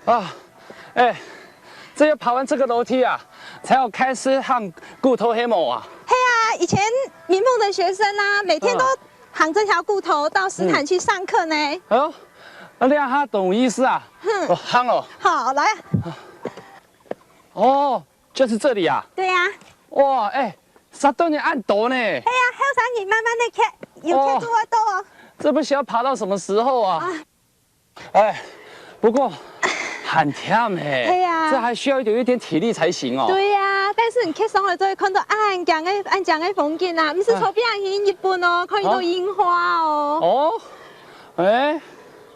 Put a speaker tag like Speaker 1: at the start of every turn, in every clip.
Speaker 1: 啊，哎，这要爬完这个楼梯啊，才要开始和骨头黑某啊。
Speaker 2: 嘿啊，以前民凤的学生啊，每天都行这条骨头到斯坦去上课呢。
Speaker 1: 哎呦，那这样他懂意思啊？我夯哦。
Speaker 2: 好，来。
Speaker 1: 哦，就是这里啊。
Speaker 2: 对呀。
Speaker 1: 哇，哎，啥都你按陡呢？哎
Speaker 2: 呀，还有啥你慢慢的看，有看住我抖哦。
Speaker 1: 这不需要爬到什么时候啊？哎，不过很甜哎。
Speaker 2: 对呀。
Speaker 1: 这还需要有一点体力才行哦。
Speaker 2: 对呀，但是你去上来都会看到安江的风景啊，不是从边去日本哦，看到樱花哦。
Speaker 1: 哦，哎，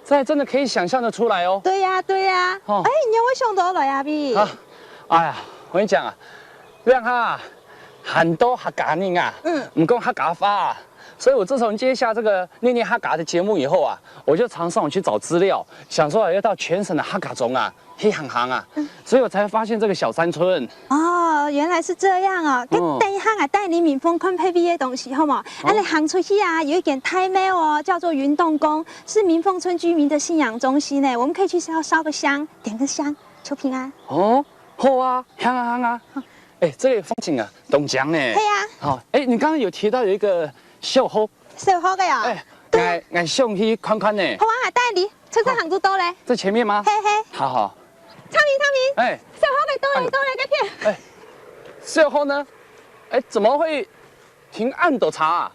Speaker 1: 这还真的可以想象得出来哦。
Speaker 2: 对呀，对呀。哦。哎，你让我想到来呀，比。啊，
Speaker 1: 哎呀，我跟你讲啊，让他很多客家人啊，唔讲客家话啊。所以我自从接下这个念念客家的节目以后啊，我就常上网去找资料，想说要到全省的客家中啊，去行啊，所以我才发现这个小山村。
Speaker 2: 哦，原来是这样哦。跟等一下啊，带你民丰看配毕的东西好吗？你行出去啊，有一点太美哦，叫做云洞宫，是民丰村居民的信仰中心呢。我们可以去烧个香，点个香，求平安。
Speaker 1: 哦，好啊，香啊香啊。哎，这里风景啊，东江呢。
Speaker 2: 对呀。
Speaker 1: 好，哎，你刚刚有提到有一个小河。
Speaker 2: 小河的呀。
Speaker 1: 哎，俺上去看看呢。
Speaker 2: 好啊，带你。车上行住多嘞。
Speaker 1: 在前面吗？
Speaker 2: 嘿嘿。
Speaker 1: 好好。
Speaker 2: 昌明。
Speaker 1: 哎。
Speaker 2: 小河的多嘞这片。
Speaker 1: 哎，小河呢？哎，怎么会停暗斗茶啊？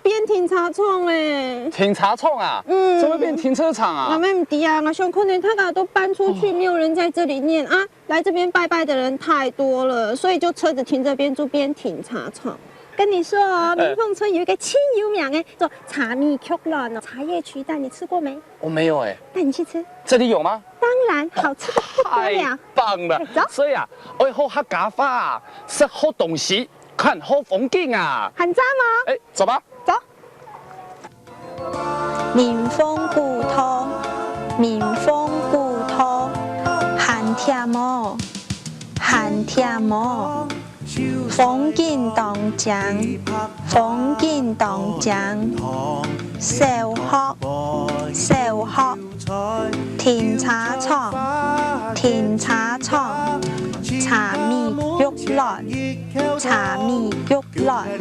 Speaker 2: 变停车场嘞。
Speaker 1: 停茶场啊？怎么变停车场啊？
Speaker 2: 我们唔知啊，我想可能大家都搬出去，没有人在这里念啊。来这边拜拜的人太多了，所以就车子停这边就变停茶场。跟你说哦，民凤村有一个清有名的叫茶米曲卵哦，茶叶曲蛋，你吃过没？
Speaker 1: 我没有哎。
Speaker 2: 带你去吃。
Speaker 1: 这里有吗？
Speaker 2: 当然，好吃的不得了。
Speaker 1: 太棒了！走。所以啊，爱好客家话，吃好东西，看好风景啊。
Speaker 2: 很赞吗？
Speaker 1: 哎，走吧。
Speaker 2: 走。民丰古土，民丰古土，寒天么，寒天么。风景当江，风景当江，小學，停茶場，停茶場，茶米玉來，茶米玉來。